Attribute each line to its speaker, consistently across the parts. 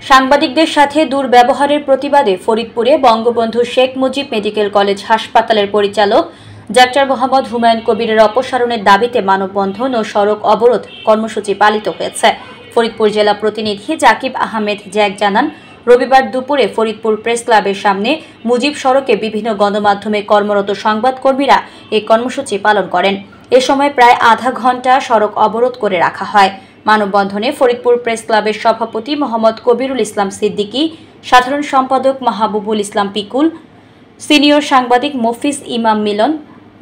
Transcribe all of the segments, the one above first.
Speaker 1: সাংবাদিকদের সাথে দুর্ব্যবহারের প্রতিবাদে ফরিদপুরে বঙ্গবন্ধু শেখ মুজিব মেডিকেল কলেজ হাসপাতালের পরিচালক ডাক্তার মোহাম্মদ হুমায়ুন কবিরের অপসারণের দাবিতে মানববন্ধন ও সড়ক অবরোধ কর্মসূচি পালিত হয়েছে। ফরিদপুর জেলা প্রতিনিধি জাকিব আহমেদ জ্যাক জানান, রবিবার দুপুরে ফরিদপুর প্রেস ক্লাবের সামনে মুজিব সড়কে বিভিন্ন গণমাধ্যমে কর্মরত সংবাদকর্মীরা এই কর্মসূচি পালন করেন। এ সময় প্রায় আধা ঘণ্টা সড়ক অবরোধ করে রাখা হয়। মানববন্ধনে ফরিদপুর প্রেস ক্লাবের সভাপতি মোহাম্মদ কবিরুল ইসলাম সিদ্দিকী, সাধারণ সম্পাদক মাহবুবুল ইসলাম পিকুল, সিনিয়র সাংবাদিক মফিজ ইমাম মিলন,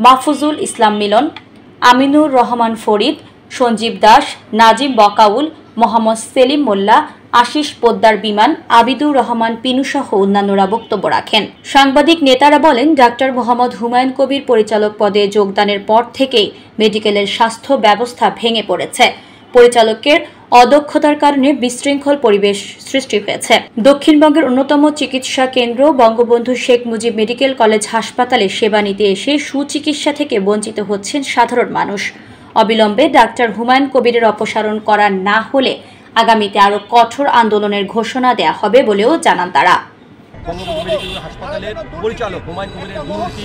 Speaker 1: মাহফুজুল ইসলাম মিলন, আমিনুর রহমান ফরিদ, সঞ্জীব দাস, নাজিম বকাউল, মোহাম্মদ সেলিম মোল্লা, আশিস পোদ্দার বিমান, আবিদুর রহমান পিনুসহ অন্যান্যরা বক্তব্য রাখেন। সাংবাদিক নেতারা বলেন, ডাক্তার মোহাম্মদ হুমায়ুন কবির পরিচালক পদে যোগদানের পর থেকেই মেডিকেলের স্বাস্থ্য ব্যবস্থা ভেঙে পড়েছে। পরিচালকের অদক্ষতার কারণে বিশৃঙ্খল পরিবেশ সৃষ্টি হয়েছে। দক্ষিণবঙ্গের অন্যতম চিকিৎসা কেন্দ্র বঙ্গবন্ধু শেখ মুজিব মেডিকেল কলেজ হাসপাতালে সেবা নিতে এসে সুচিকিৎসা থেকে বঞ্চিত হচ্ছেন সাধারণ মানুষ। অবিলম্বে ডাক্তার হুমায়ুন কবিরের অপসারণ করা না হলে আগামীতে আরও কঠোর আন্দোলনের ঘোষণা দেওয়া হবে বলেও জানান তারা।
Speaker 2: বঙ্গবন্ধু মেডিকেল হাসপাতালের পরিচালক হুমায়ুন কবিরের দুর্নীতি,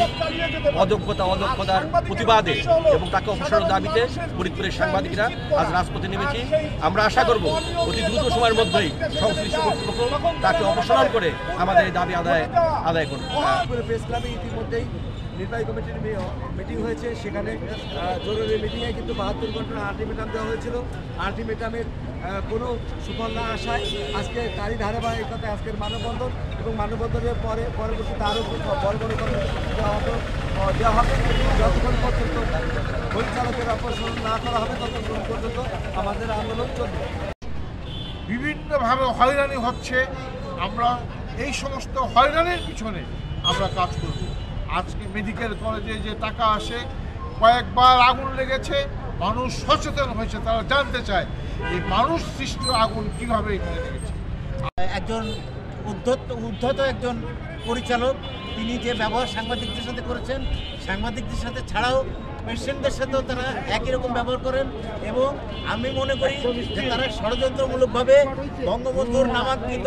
Speaker 2: অদক্ষতার প্রতিবাদে এবং তাকে অপসারণের দাবিতে ফরিদপুরের সাংবাদিকরা আজ রাজপথে নেমেছি। আমরা আশা করব অতি দ্রুত সময়ের মধ্যেই সংশ্লিষ্ট কর্তৃপক্ষ তাকে অপসারণ করে আমাদের এই দাবি আদায় করবে।
Speaker 3: প্রেস ক্লাবে ইতিমধ্যেই নির্বাহী কমিটির মিটিং হয়েছে। সেখানে জরুরি মিটিংয়ে কিন্তু 72 ঘন্টার আলটিমেটাম দেওয়া হয়েছিল। আলটিমেটামের কোনো সুফল না আসায় আজকে তারই ধারাবাহিকতায় আজকের মানববন্ধন এবং মানববন্ধনের পরবর্তীতে আরও বড় বড় কর্মসূচি দেওয়া হবে। যতক্ষণ পর্যন্ত পরিচালকের অপসারণ না করা হবে ততক্ষণ পর্যন্ত আমাদের আন্দোলন চলবে।
Speaker 4: বিভিন্নভাবে হয়রানি হচ্ছে, আমরা এই সমস্ত হয়রানির পিছনে আমরা কাজ করব। আজকে মেডিকেল কলেজে যে টাকা আসে, কয়েকবার আগুন লেগেছে, মানুষ সচেতন হয়েছে, তারা জানতে চায় এই মানুষ সৃষ্ট আগুন কীভাবে এখানে লেগেছে।
Speaker 5: একজন উদ্ধত একজন পরিচালক, তিনি যে ব্যবহার সাংবাদিকদের সাথে করেছেন, সাংবাদিকদের সাথে ছাড়াও পেশেন্টদের সাথেও তারা একই রকম ব্যবহার করেন এবং আমি মনে করি যে তারা ষড়যন্ত্রমূলকভাবে বঙ্গবন্ধুর নামাঙ্কিত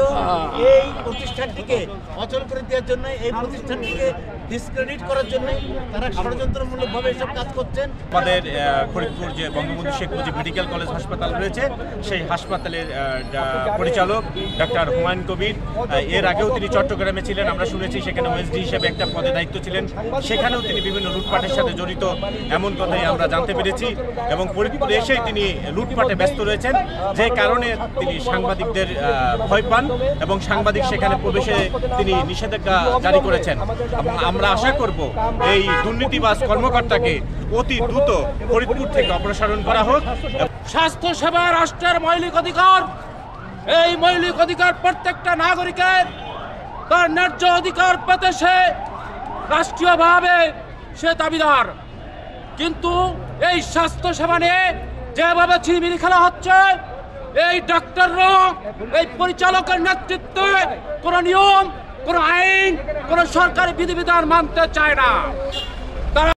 Speaker 5: এই প্রতিষ্ঠানটিকে অচল করে দেওয়ার জন্য, এই প্রতিষ্ঠানটিকে ডিসক্রেডিট করার জন্য তারা ষড়যন্ত্রমূলকভাবে এসব কাজ করছেন।
Speaker 2: আমাদের ফরিদপুর যে বঙ্গবন্ধু শেখ মুজিব মেডিকেল কলেজ হাসপাতাল রয়েছে, সেই হাসপাতালের পরিচালক ডাক্তার হুমায়ুন কবির, এর আগেও তিনি চট্টগ্রামে ছিলেন, আমরা শুনেছি সেখানে ওএসডি হিসেবে একটা পদে দায়িত্ব ছিলেন, সেখানেও তিনি বিভিন্ন লুটপাটের সাথে জড়িত এমন কথাই আমরা জানতে পেরেছি এবং ফরিদপুরে এসেই তিনি লুটপাটে ব্যস্ত রয়েছেন, যে কারণে তিনি সাংবাদিকদের ভয় পান এবং সাংবাদিক সেখানে প্রবেশে তিনি নিষেধাজ্ঞা জারি করেছেন। এবং আমরা আশা করব এই দুর্নীতিবাজ কর্মকর্তাকে অতি দ্রুত ফরিদপুর থেকে অপসারণ করা হোক।
Speaker 6: স্বাস্থ্য সেবা রাষ্ট্রের মৌলিক অধিকার। এই মৌলিক অধিকার প্রত্যেকটা নাগরিকের তার ন্যায্য অধিকার পেতে সে রাষ্ট্রীয়ভাবে সে দাবিদার। কিন্তু এই স্বাস্থ্য সেবা নিয়ে যেভাবে ছিনিমিনি খেলা হচ্ছে, এই ডাক্তাররা এই পরিচালকের নেতৃত্বে কোনো নিয়ম, কোনো আইন, কোনো সরকারি বিধিবিধান মানতে চায় না।